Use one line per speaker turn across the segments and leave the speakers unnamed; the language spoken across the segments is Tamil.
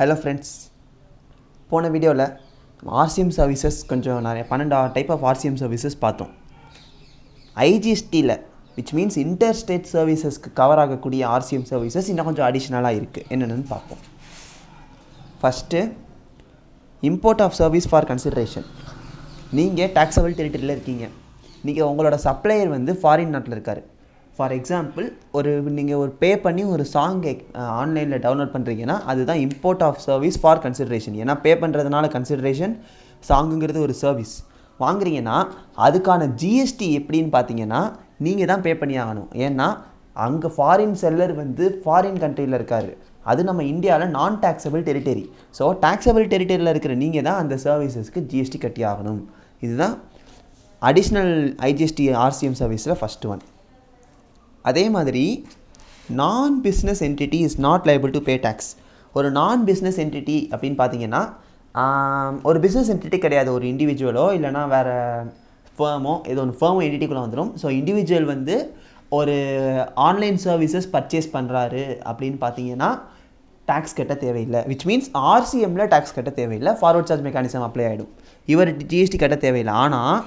Hello friends. போன வீடியோவில் RCM services கொஞ்சம் நிறைய 12 டைப் ஆஃப் RCM services பார்த்தோம். IGSTல which means interstate servicesக்கு கவர் ஆகக்கூடிய RCM services இன்னும் கொஞ்சம் அடிஷனலாக இருக்குது. என்னென்னு பார்ப்போம். First import of service for consideration. நீங்கள் taxable territoryல இருக்கீங்க. நீங்கள் உங்களோட சப்ளையர் வந்து ஃபாரின் நாட்டில் இருக்கார். ஃபார் எக்ஸாம்பிள் நீங்கள் ஒரு பே பண்ணி ஒரு சாங் ஆன்லைனில் டவுன்லோட் பண்ணுறீங்கன்னா அதுதான் import of service for consideration. ஏன்னா பே பண்ணுறதுனால கன்சிடரேஷன், சாங்குங்கிறது ஒரு சர்வீஸ் வாங்குறீங்கன்னா அதுக்கான ஜிஎஸ்டி எப்படின்னு பார்த்தீங்கன்னா நீங்கள் தான் பே பண்ணி ஆகணும். ஏன்னா அங்கே ஃபாரின் செல்லர் வந்து ஃபாரின் கண்ட்ரியில் இருக்கார், அது நம்ம இந்தியாவில் non taxable territory. So taxable டெரிட்டரியில் இருக்கிற நீங்கள் தான் அந்த சர்வீசஸ்க்கு ஜிஎஸ்டி கட்டி ஆகணும். இதுதான் அடிஷ்னல் ஐஜிஎஸ்டி ஆர்சிஎம் சர்வீஸில் ஃபஸ்ட்டு ஒன். அதே மாதிரி non business entity is not liable to pay tax. ஒரு நான் பிஸ்னஸ் என்டிட்டி அப்படின்னு பார்த்தீங்கன்னா ஒரு பிஸ்னஸ் என்டிட்டி கிடையாது, ஒரு இண்டிவிஜுவலோ இல்லைனா வேறு ஃபேமோ ஏதோ ஒன்று ஃபேமோ என்டிட்டிக்குள்ளே வந்துடும். ஸோ இண்டிவிஜுவல் வந்து ஒரு ஆன்லைன் சர்வீசஸ் பர்ச்சேஸ் பண்ணுறாரு அப்படின்னு பார்த்தீங்கன்னா டேக்ஸ் கட்ட தேவையில்லை. விச் மீன்ஸ் ஆர்சிஎம்மில் டேக்ஸ் கட்ட தேவையில்லை, ஃபார்வர்ட் சார்ஜ் மெக்கானிசம் அப்ளை ஆகிடும், இவர் ஜிஎஸ்டி கட்ட தேவையில்லை. ஆனால்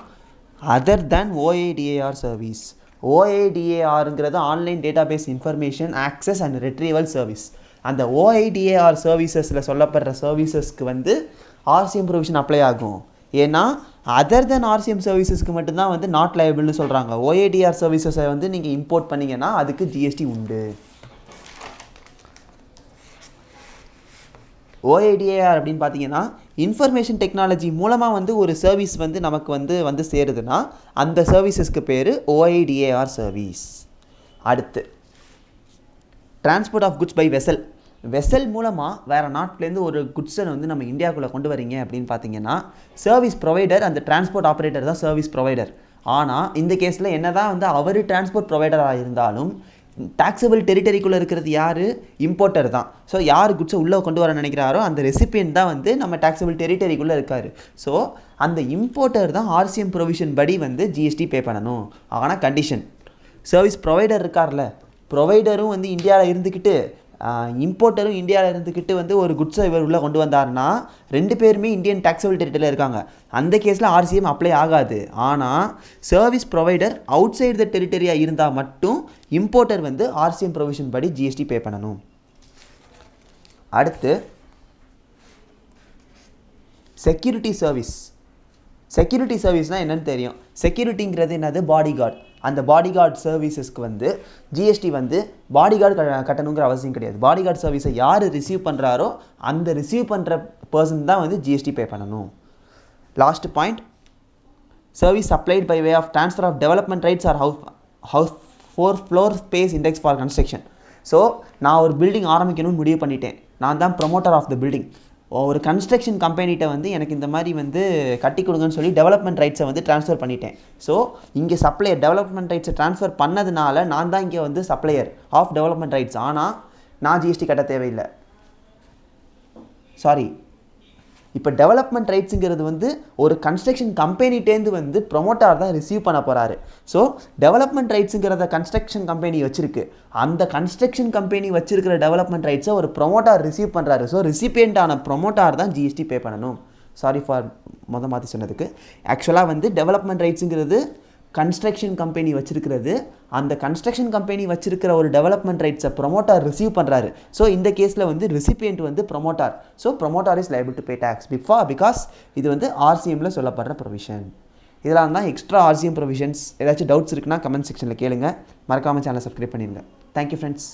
அதர் தேன் OIDAR சர்வீஸ், OIDARங்கிறது online database information access and retrieval service. அந்த OIDAR சர்வீசஸில் சொல்லப்படுற சர்வீசஸ்க்கு வந்து ஆர்சிஎம் ப்ரொவிஷன் அப்ளை ஆகும். ஏன்னா அதர் தென் ஆர்சிஎம் சர்வீசஸ்க்கு மட்டும்தான் வந்து நாட் லைபிள்னு சொல்கிறாங்க. OIDAR சர்வீசஸை வந்து நீங்கள் இம்போர்ட் பண்ணிங்கன்னா அதுக்கு ஜிஎஸ்டி உண்டு. OIDAR அப்படின்னு பார்த்தீங்கன்னா இன்ஃபர்மேஷன் டெக்னாலஜி மூலமாக வந்து ஒரு சர்வீஸ் வந்து நமக்கு வந்து சேருதுன்னா அந்த சர்வீசஸ்க்கு பேர் OIDAR சர்வீஸ். அடுத்து transport of goods by vessel. Vessel மூலமாக வேறு நாட்டிலேருந்து ஒரு குட்ஸை வந்து நம்ம இந்தியாவுக்குள்ளே கொண்டு வரீங்க அப்படின்னு பார்த்தீங்கன்னா சர்வீஸ் ப்ரொவைடர் அந்த டிரான்ஸ்போர்ட் ஆப்ரேட்டர் தான் சர்வீஸ் ப்ரொவைடர். ஆனால் இந்த கேஸில் என்ன தான் வந்து அவர் டிரான்ஸ்போர்ட் ப்ரொவைடராக இருந்தாலும் டாக்ஸபிள் டெரிட்டரிக்குள்ளே இருக்கிறது யார்? இம்போர்ட்டர் தான். ஸோ யார் குட்ஸை உள்ளே கொண்டு வர நினைக்கிறாரோ அந்த ரெசிபியன்ட் தான் வந்து நம்ம டாக்ஸபிள் டெரிட்டரிக்குள்ளே இருக்கார். ஸோ அந்த இம்போர்ட்டர் தான் ஆர்சிஎம் ப்ரொவிஷன் படி வந்து ஜிஎஸ்டி பே பண்ணணும். ஆனால் கண்டிஷன், சர்வீஸ் ப்ரொவைடர் இருக்கார்ல, ப்ரொவைடரும் வந்து இந்தியாவில் இருந்துக்கிட்டு இம்போர்ட்டரும் இந்தியாவில் இருந்துக்கிட்டு வந்து ஒரு குட்ஸை இவர் உள்ளே கொண்டு வந்தார்னா ரெண்டு பேருமே இந்தியன் டாக்ஸபிள் டெரிட்டரியில் இருக்காங்க. அந்த கேஸில் ஆர்சிஎம் அப்ளை ஆகாது. ஆனால் service provider outside the டெரிட்டரியாக இருந்தால் மட்டும் இம்போர்ட்டர் வந்து ஆர்சிஎம் ப்ரொவிஷன் படி ஜிஎஸ்டி பே பண்ணணும். அடுத்து செக்யூரிட்டி சர்வீஸ். செக்யூரிட்டி சர்வீஸ்னால் என்னென்னு தெரியும். செக்யூரிட்டிங்கிறது என்னது? Body guard. அந்த பாடி கார்டு சர்வீசஸ்க்கு வந்து ஜிஎஸ்டி வந்து பாடி கார்டு கட்டணுங்கிற அவசியம் கிடையாது. பாடி கார்டு சர்வீஸை யார் ரிசீவ் பண்ணுறாரோ அந்த ரிசீவ் பண்ணுற பர்சன் தான் வந்து ஜிஎஸ்டி பே பண்ணணும். Last point, service supplied by way of transfer of development rights or house floor space index for construction. So நான் ஒரு பில்டிங் ஆரம்பிக்கணும்னு முடிவு பண்ணிட்டேன், நான் தான் ப்ரொமோட்டர் ஆஃப் த பில்டிங். ஒரு கன்ஸ்ட்ரக்ஷன் கம்பெனிகிட்ட வந்து எனக்கு இந்த மாதிரி வந்து கட்டி கொடுங்கன்னு சொல்லி டெவலப்மெண்ட் ரைட்ஸை வந்து ட்ரான்ஸ்ஃபர் பண்ணிட்டேன். ஸோ இங்கே சப்ளையர் டெவலப்மெண்ட் ரைட்ஸை ட்ரான்ஸ்ஃபர் பண்ணதுனால நான் தான் இங்கே வந்து சப்ளையர் ஆஃப் டெவலப்மெண்ட் ரைட்ஸ். ஆனால் நான் ஜிஎஸ்டி கட்ட தேவையில்லை. சாரி, இப்போ டெவலப்மெண்ட் ரைட்ஸுங்கிறது வந்து ஒரு கன்ஸ்ட்ரக்ஷன் கம்பெனிட்டேருந்து வந்து ப்ரொமோட்டார் தான் ரிசீவ் பண்ண போகிறாரு. ஸோ டெவலப்மெண்ட் ரைட்ஸுங்கிறத கன்ஸ்ட்ரக்ஷன் கம்பெனி வச்சுருக்கு, அந்த கன்ஸ்ட்ரக்ஷன் கம்பெனி வச்சுருக்கிற டெவலப்மெண்ட் ரைட்ஸை ஒரு ப்ரொமோட்டார் ரிசீவ் பண்ணுறாரு. ஸோ ரிசிபியண்டான ப்ரொமோட்டார் தான் ஜிஎஸ்டி பே பண்ணணும். சாரி ஃபார் மாற்றி சொன்னதுக்கு. ஆக்சுவலாக வந்து டெவலப்மெண்ட் ரைட்ஸுங்கிறது கன்ஸ்ட்ரக்ஷன் கம்பெனி வச்சிருக்கிறது, அந்த கன்ஸ்ட்ரக்ஷன் கம்பெனி வச்சிருக்கிற ஒரு டெவலப்மெண்ட் ரைட்ஸை ப்ரொமோட்டார் ரிசீவ் பண்ணுறாரு. ஸோ இந்த கேஸில் வந்து ரிசிபியன்ட் வந்து promoter. So promoter is liable to pay tax because இது வந்து ஆர்சிஎம்மில் சொல்லப்படுற ப்ரொவிஷன். இதெல்லாம் தான் எக்ஸ்ட்ரா ஆர்சிஎம் ப்ரொவிஷன்ஸ். ஏதாச்சும் டவுட்ஸ் இருக்குன்னா கமெண்ட் செக்ஷனில் கேளுங்க. மறக்காமல் சேனலை சப்ஸ்கிரைப் பண்ணிடுங்க. Thank you friends.